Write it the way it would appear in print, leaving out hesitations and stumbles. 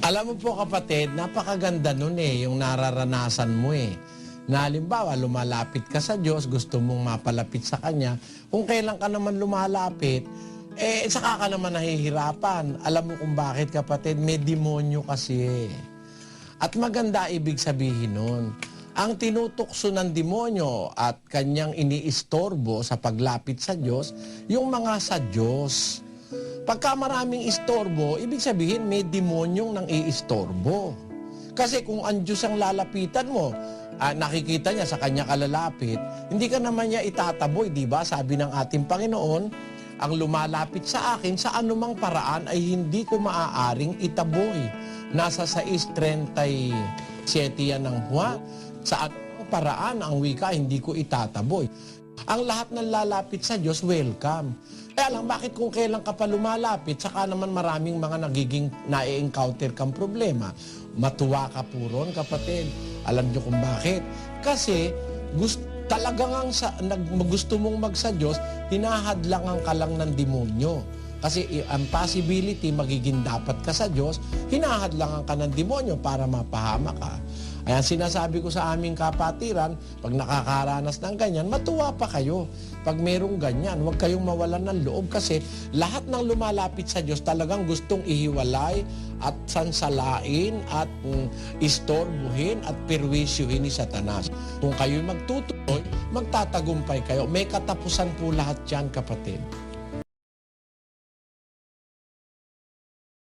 Alam mo po kapatid, napakaganda nun yung nararanasan mo Na halimbawa, lumalapit ka sa Diyos, gusto mong mapalapit sa Kanya. Kung kailan ka naman lumalapit, saka ka naman nahihirapan. Alam mo kung bakit kapatid, may demonyo kasi. At maganda ibig sabihin nun. Ang tinutukso ng demonyo at kanyang iniistorbo sa paglapit sa Diyos, yung mga sa Diyos. Pagka maraming istorbo, ibig sabihin may demonyong nang iistorbo. Kasi kung ang Diyos ang lalapitan mo, nakikita niya sa kanya kalalapit, hindi ka naman niya itataboy, di ba? Sabi ng ating Panginoon, ang lumalapit sa akin sa anumang paraan ay hindi ko maaaring itaboy. Nasa 6:37 yan ng Hua, sa anumang paraan ang wika hindi ko itataboy. Ang lahat ng lalapit sa Diyos, welcome. Kaya lang, bakit kung kailan ka pa lumalapit, saka naman maraming mga nagiging na-encounter kang problema? Matuwa ka po ron, kapatid. Alam niyo kung bakit? Kasi talagang gusto mong magsa Diyos, hinahadlangan ka lang ng demonyo. Kasi ang possibility magiging dapat ka sa Diyos, hinahadlangan ka ng demonyo para mapahama ka. Ayan, sinasabi ko sa aming kapatiran, pag nakakaranas ng ganyan, matuwa pa kayo. Pag merong ganyan, huwag kayong mawalan ng loob kasi lahat ng lumalapit sa Diyos talagang gustong ihiwalay at sansalain at istorbuhin at perwisyuhin ni Satanas. Kung kayo'y magtutuloy, magtatagumpay kayo. May katapusan po lahat yan, kapatid.